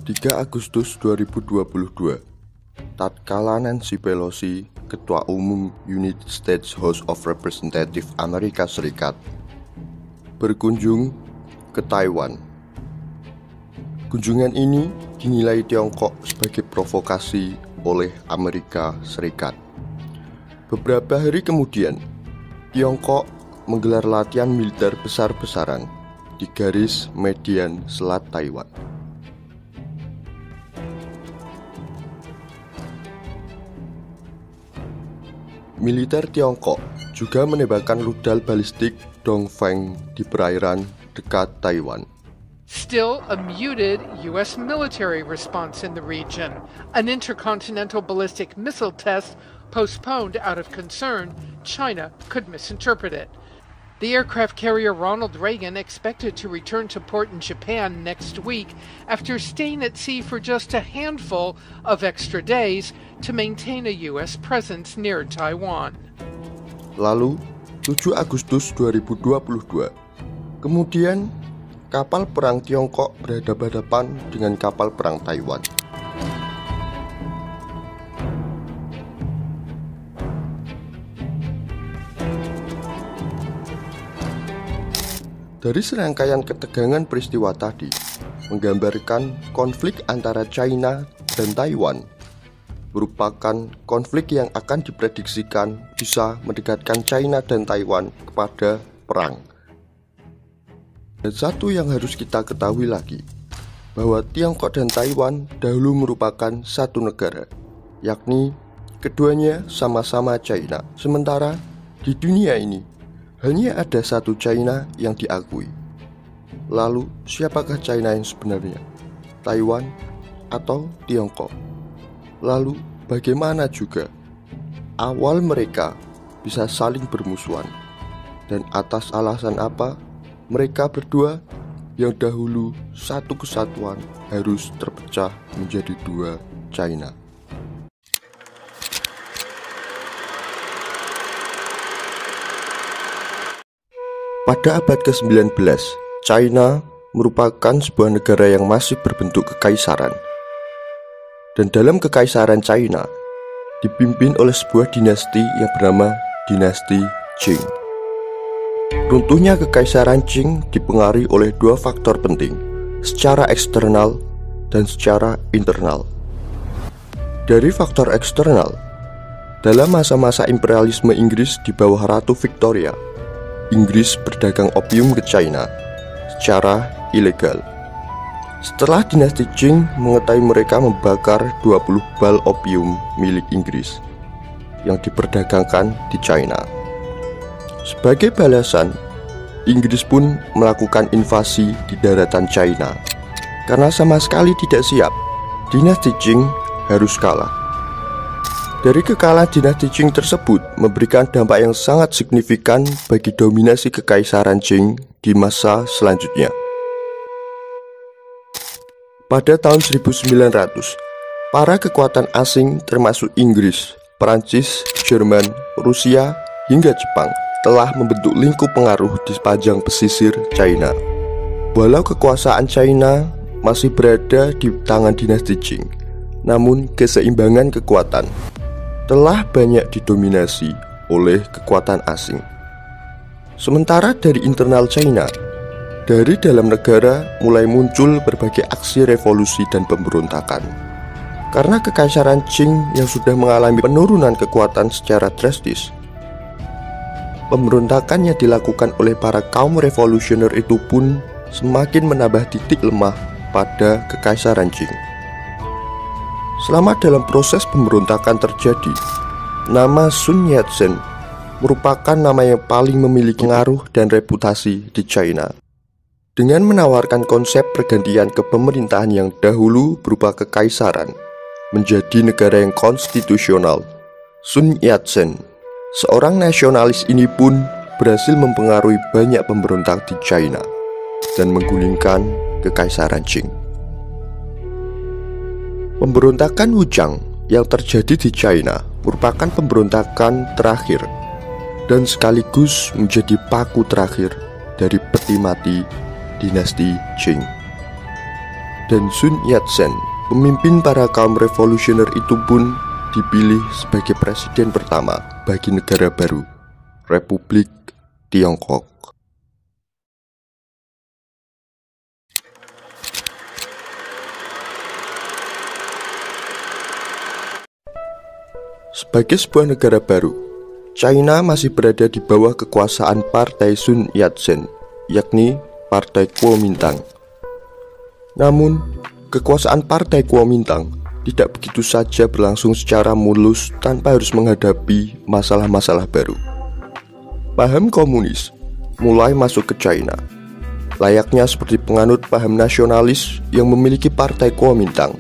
3 Agustus 2022, tatkala Nancy Pelosi, Ketua Umum United States House of Representatives Amerika Serikat, berkunjung ke Taiwan. Kunjungan ini dinilai Tiongkok sebagai provokasi oleh Amerika Serikat. Beberapa hari kemudian, Tiongkok menggelar latihan militer besar-besaran di garis median Selat Taiwan. Militer Tiongkok juga menembakkan rudal balistik Dongfeng di perairan dekat Taiwan. Still a muted U.S. military response in the region. An intercontinental ballistic missile test postponed out of concern China could misinterpret it. The aircraft carrier Ronald Reagan expected to return to port in Japan next week after staying at sea for just a handful of extra days to maintain a U.S. presence near Taiwan. Lalu, 7 Agustus 2022, kemudian kapal perang Tiongkok berhadapan-hadapan dengan kapal perang Taiwan. Dari serangkaian ketegangan peristiwa tadi, menggambarkan konflik antara China dan Taiwan merupakan konflik yang akan diprediksikan bisa mendekatkan China dan Taiwan kepada perang. Dan satu yang harus kita ketahui lagi, bahwa Tiongkok dan Taiwan dahulu merupakan satu negara, yakni keduanya sama-sama China. Sementara di dunia ini hanya ada satu China yang diakui. Lalu, siapakah China yang sebenarnya? Taiwan atau Tiongkok? Lalu, bagaimana juga awal mereka bisa saling bermusuhan? Dan atas alasan apa mereka berdua yang dahulu satu kesatuan harus terpecah menjadi dua China? Pada abad ke-19, China merupakan sebuah negara yang masih berbentuk kekaisaran. Dan dalam kekaisaran China, dipimpin oleh sebuah dinasti yang bernama dinasti Qing. Runtuhnya kekaisaran Qing dipengaruhi oleh dua faktor penting, secara eksternal dan secara internal. Dari faktor eksternal, dalam masa-masa imperialisme Inggris di bawah Ratu Victoria, Inggris berdagang opium ke China secara ilegal. Setelah dinasti Qing mengetahui mereka membakar 20 bal opium milik Inggris yang diperdagangkan di China. Sebagai balasan, Inggris pun melakukan invasi di daratan China. Karena sama sekali tidak siap, dinasti Qing harus kalah. Dari kekalahan dinasti Qing tersebut memberikan dampak yang sangat signifikan bagi dominasi kekaisaran Qing di masa selanjutnya. Pada tahun 1900, para kekuatan asing termasuk Inggris, Prancis, Jerman, Rusia, hingga Jepang telah membentuk lingkup pengaruh di sepanjang pesisir China. Walau kekuasaan China masih berada di tangan dinasti Qing, namun keseimbangan kekuatan telah banyak didominasi oleh kekuatan asing. Sementara dari internal China, dari dalam negara mulai muncul berbagai aksi revolusi dan pemberontakan. Karena kekaisaran Qing yang sudah mengalami penurunan kekuatan secara drastis, pemberontakan yang dilakukan oleh para kaum revolusioner itu pun semakin menambah titik lemah pada kekaisaran Qing. Selama dalam proses pemberontakan terjadi, nama Sun Yat-sen merupakan nama yang paling memiliki pengaruh dan reputasi di China. Dengan menawarkan konsep pergantian kepemerintahan yang dahulu berupa kekaisaran menjadi negara yang konstitusional, Sun Yat-sen, seorang nasionalis ini pun berhasil mempengaruhi banyak pemberontak di China dan menggulingkan kekaisaran Qing. Pemberontakan Wuchang yang terjadi di China merupakan pemberontakan terakhir dan sekaligus menjadi paku terakhir dari peti mati dinasti Qing. Dan Sun Yat-sen, pemimpin para kaum revolusioner itu pun dipilih sebagai presiden pertama bagi negara baru, Republik Tiongkok. Sebagai sebuah negara baru, China masih berada di bawah kekuasaan Partai Sun Yat-sen, yakni Partai Kuomintang. Namun, kekuasaan Partai Kuomintang tidak begitu saja berlangsung secara mulus tanpa harus menghadapi masalah-masalah baru. Paham komunis mulai masuk ke China, layaknya seperti penganut paham nasionalis yang memiliki Partai Kuomintang.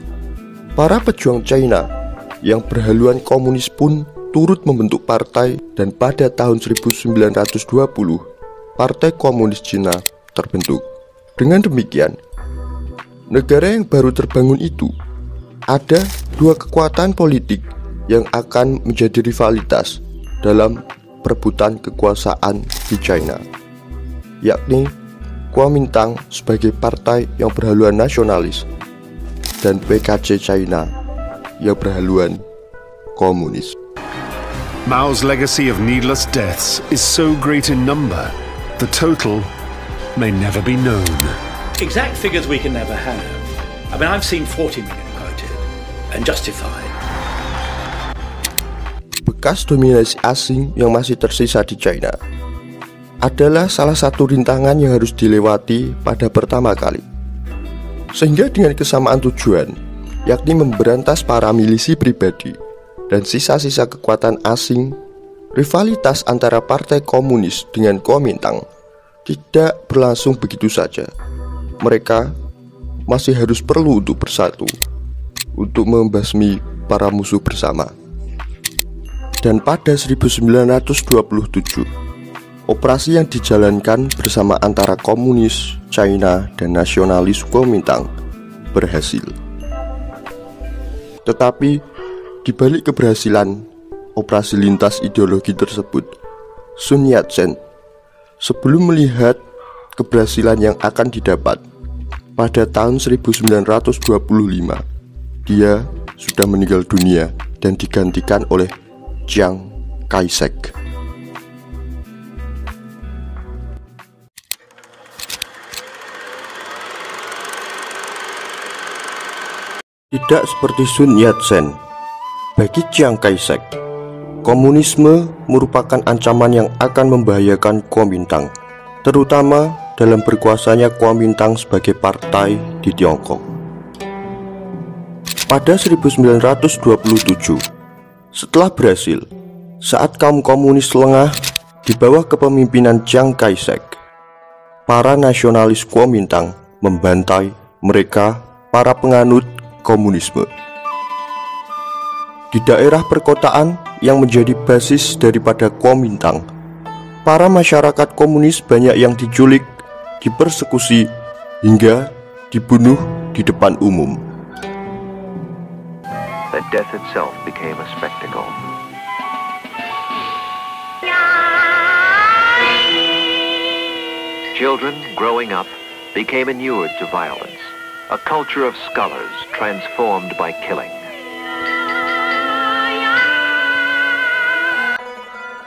Para pejuang China yang berhaluan komunis pun turut membentuk partai, dan pada tahun 1920, Partai Komunis Cina terbentuk. Dengan demikian, negara yang baru terbangun itu ada dua kekuatan politik yang akan menjadi rivalitas dalam perebutan kekuasaan di China, yakni Kuomintang sebagai partai yang berhaluan nasionalis dan PKC China yang berhaluan komunis. Mao's legacy of needless deaths is so great in number, the total may never be known. Exact figures we can never have. I mean, I've seen 40 million quoted and justified. Bekas dominasi asing yang masih tersisa di China adalah salah satu rintangan yang harus dilewati pada pertama kali. Sehingga dengan kesamaan tujuan, yakni memberantas para milisi pribadi dan sisa-sisa kekuatan asing, rivalitas antara Partai Komunis dengan Kuomintang tidak berlangsung begitu saja. Mereka masih harus perlu untuk bersatu, untuk membasmi para musuh bersama. Dan pada 1927, operasi yang dijalankan bersama antara komunis China dan nasionalis Kuomintang berhasil. Tetapi di balik keberhasilan operasi lintas ideologi tersebut, Sun Yat-sen sebelum melihat keberhasilan yang akan didapat pada tahun 1925, dia sudah meninggal dunia dan digantikan oleh Chiang Kai-shek. Tidak seperti Sun Yat-sen, bagi Chiang Kai-shek, komunisme merupakan ancaman yang akan membahayakan Kuomintang, terutama dalam berkuasanya Kuomintang sebagai partai di Tiongkok. Pada 1927, setelah berhasil, saat kaum komunis lengah di bawah kepemimpinan Chiang Kai-shek, para nasionalis Kuomintang membantai mereka, para penganut komunisme. Di daerah perkotaan yang menjadi basis daripada Kuomintang, para masyarakat komunis banyak yang diculik, dipersekusi, hingga dibunuh di depan umum. That death itself became a spectacle. Children growing up became inured to violence, a culture of scholars transformed by killing.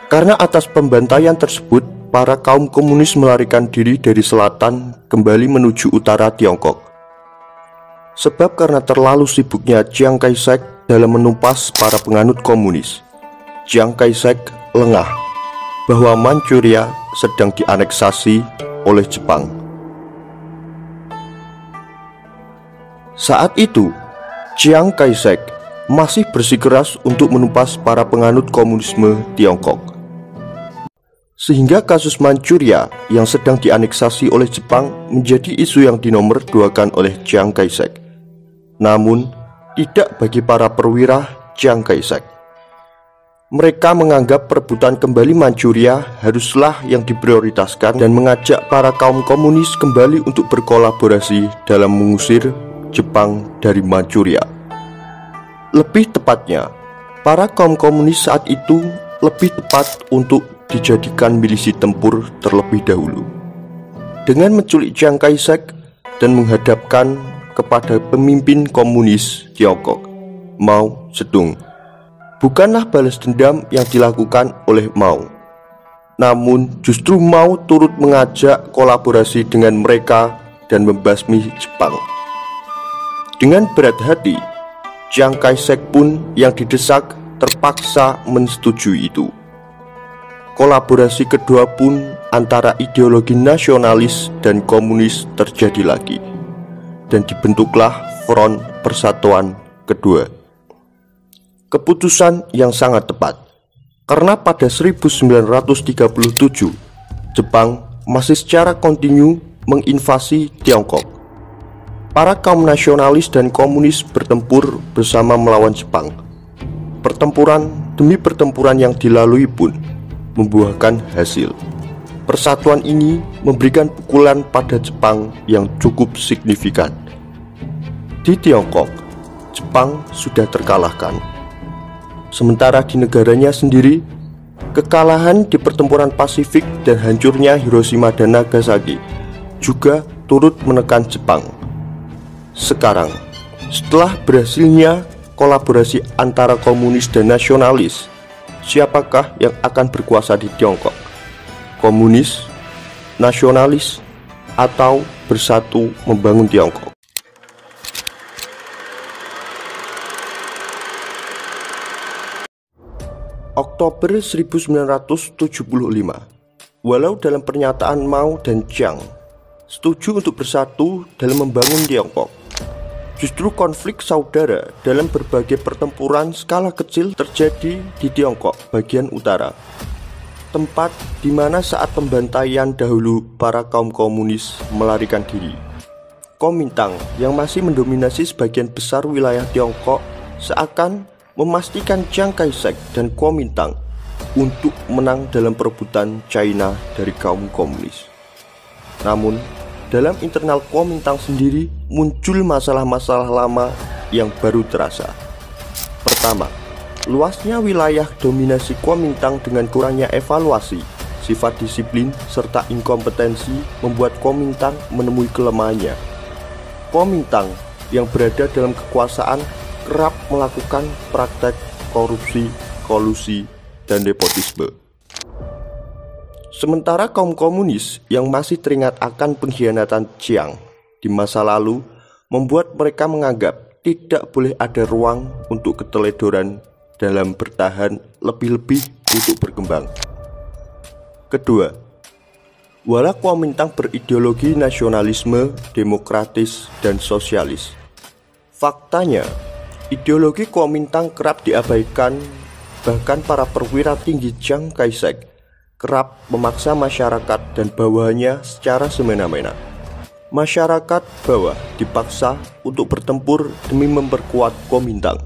Karena atas pembantaian tersebut, para kaum komunis melarikan diri dari selatan kembali menuju utara Tiongkok. Sebab karena terlalu sibuknya Chiang Kai-shek dalam menumpas para penganut komunis, Chiang Kai-shek lengah bahwa Manchuria sedang dianeksasi oleh Jepang. Saat itu, Chiang Kai-shek masih bersikeras untuk menumpas para penganut komunisme Tiongkok. Sehingga kasus Manchuria yang sedang dianeksasi oleh Jepang menjadi isu yang dinomorduakan oleh Chiang Kai-shek. Namun, tidak bagi para perwira Chiang Kai-shek. Mereka menganggap perebutan kembali Manchuria haruslah yang diprioritaskan dan mengajak para kaum komunis kembali untuk berkolaborasi dalam mengusir Jepang dari Manchuria. Lebih tepatnya, para kaum komunis saat itu lebih tepat untuk dijadikan milisi tempur terlebih dahulu. Dengan menculik Chiang Kai-shek dan menghadapkan kepada pemimpin komunis Tiongkok, Mao Zedong, bukanlah balas dendam yang dilakukan oleh Mao. Namun justru Mao turut mengajak kolaborasi dengan mereka dan membasmi Jepang. Dengan berat hati, Chiang Kai-shek pun yang didesak terpaksa menyetujui itu. Kolaborasi kedua pun antara ideologi nasionalis dan komunis terjadi lagi, dan dibentuklah Front Persatuan Kedua. Keputusan yang sangat tepat, karena pada 1937 Jepang masih secara kontinu menginvasi Tiongkok. Para kaum nasionalis dan komunis bertempur bersama melawan Jepang. Pertempuran demi pertempuran yang dilalui pun membuahkan hasil. Persatuan ini memberikan pukulan pada Jepang yang cukup signifikan. Di Tiongkok, Jepang sudah terkalahkan. Sementara di negaranya sendiri, kekalahan di pertempuran Pasifik dan hancurnya Hiroshima dan Nagasaki juga turut menekan Jepang. Sekarang, setelah berhasilnya kolaborasi antara komunis dan nasionalis, siapakah yang akan berkuasa di Tiongkok? Komunis, nasionalis, atau bersatu membangun Tiongkok? Oktober 1975, walau dalam pernyataan Mao dan Chiang setuju untuk bersatu dalam membangun Tiongkok, justru konflik saudara dalam berbagai pertempuran skala kecil terjadi di Tiongkok bagian utara, tempat di mana saat pembantaian dahulu para kaum komunis melarikan diri. Kuomintang yang masih mendominasi sebagian besar wilayah Tiongkok seakan memastikan Chiang Kai-shek dan Kuomintang untuk menang dalam perebutan China dari kaum komunis. Namun, dalam internal Kuomintang sendiri muncul masalah-masalah lama yang baru terasa. Pertama, luasnya wilayah dominasi Kuomintang dengan kurangnya evaluasi, sifat disiplin, serta inkompetensi membuat Kuomintang menemui kelemahannya. Kuomintang yang berada dalam kekuasaan kerap melakukan praktek korupsi, kolusi, dan nepotisme. Sementara kaum komunis yang masih teringat akan pengkhianatan Chiang di masa lalu membuat mereka menganggap tidak boleh ada ruang untuk keteledoran dalam bertahan, lebih-lebih untuk berkembang. Kedua, walau Kuomintang berideologi nasionalisme, demokratis, dan sosialis, faktanya ideologi Kuomintang kerap diabaikan. Bahkan para perwira tinggi Chiang Kai-shek kerap memaksa masyarakat dan bawahannya secara semena-mena. Masyarakat bawah dipaksa untuk bertempur demi memperkuat Kuomintang.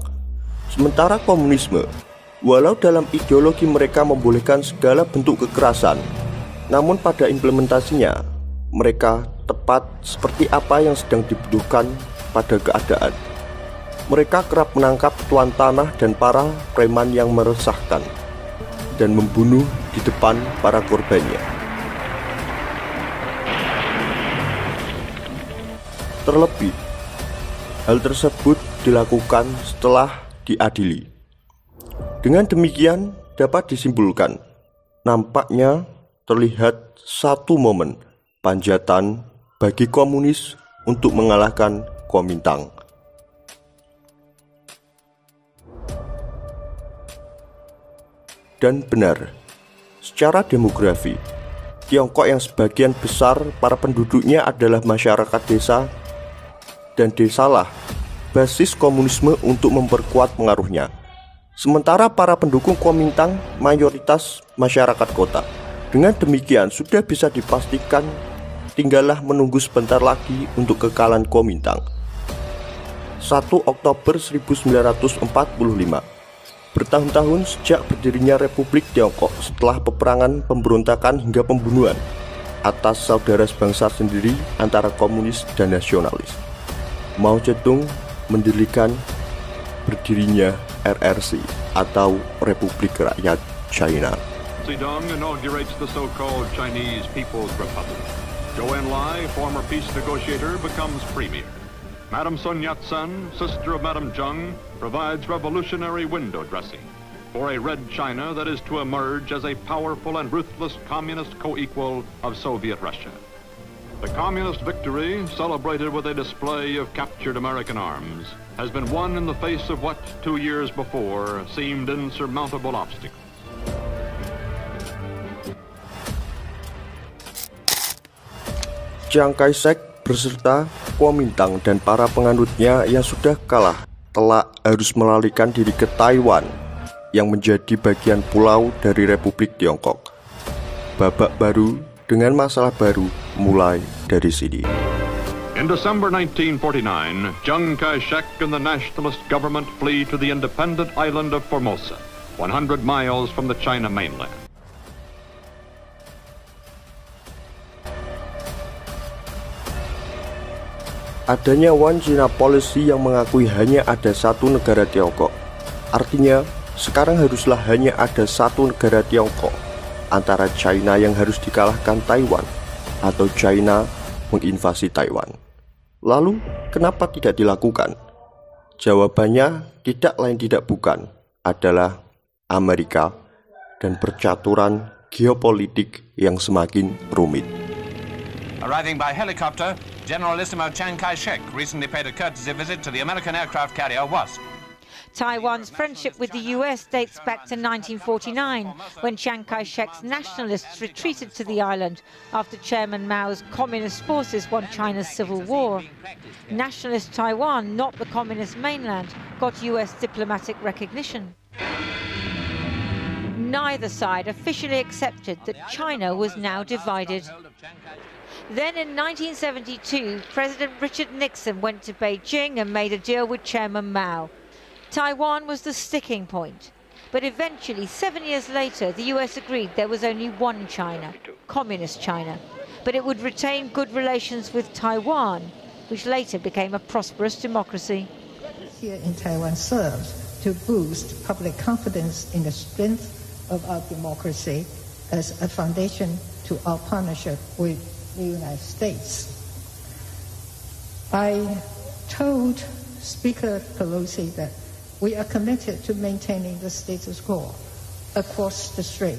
Sementara komunisme, walau dalam ideologi mereka membolehkan segala bentuk kekerasan, namun pada implementasinya mereka tepat seperti apa yang sedang dibutuhkan pada keadaan. Mereka kerap menangkap tuan tanah dan para preman yang meresahkan dan membunuh di depan para korbannya. Terlebih, hal tersebut dilakukan setelah diadili. Dengan demikian dapat disimpulkan, nampaknya terlihat satu momen panjatan bagi komunis untuk mengalahkan Kuomintang. Dan benar, secara demografi, Tiongkok yang sebagian besar para penduduknya adalah masyarakat desa, dan desalah basis komunisme untuk memperkuat pengaruhnya. Sementara para pendukung Kuomintang mayoritas masyarakat kota. Dengan demikian sudah bisa dipastikan tinggallah menunggu sebentar lagi untuk kekalahan Kuomintang. 1 Oktober 1945, bertahun-tahun sejak berdirinya Republik Tiongkok setelah peperangan, pemberontakan hingga pembunuhan atas saudara sebangsa sendiri antara komunis dan nasionalis, Mao Zedong mendirikan berdirinya RRC atau Republik Rakyat China. Zedong inaugurates the so-called Chinese People's Republic. Zhou Enlai, former peace negotiator, becomes premier. Madame Sun Yat-sen, sister of Madame Zheng, provides revolutionary window dressing for a red China that is to emerge as a powerful and ruthless communist co-equal of Soviet Russia. The communist victory, celebrated with a display of captured American arms, has been won in the face of what 2 years before seemed insurmountable obstacles. Chiang Kai-shek beserta Kuomintang dan para penganutnya yang sudah kalah telak harus melarikan diri ke Taiwan yang menjadi bagian pulau dari Republik Tiongkok. Babak baru dengan masalah baru mulai dari sini. In December 1949, Chiang Kai-shek and the nationalist government flee to the independent island of Formosa, 100 miles from the China mainland. Adanya One China Policy yang mengakui hanya ada satu negara Tiongkok. Artinya, sekarang haruslah hanya ada satu negara Tiongkok, antara China yang harus dikalahkan Taiwan atau China menginvasi Taiwan. Lalu, kenapa tidak dilakukan? Jawabannya tidak lain tidak bukan adalah Amerika dan percaturan geopolitik yang semakin rumit. Arriving by helicopter, Generalissimo Chiang Kai-shek recently paid a courtesy visit to the American aircraft carrier Wasp. Taiwan's friendship with the US dates back to 1949, when Chiang Kai-shek's nationalists retreated to the island after Chairman Mao's communist forces won China's civil war. Nationalist Taiwan, not the communist mainland, got US diplomatic recognition. Neither side officially accepted that China was now divided. Then in 1972, President Richard Nixon went to Beijing and made a deal with Chairman Mao. Taiwan was the sticking point. But eventually, 7 years later, the US agreed there was only one China, Communist China. But it would retain good relations with Taiwan, which later became a prosperous democracy. Here in Taiwan serves to boost public confidence in the strength of our democracy as a foundation to our partnership with the United States. I told Speaker Pelosi that we are committed to maintaining the status quo across the strait.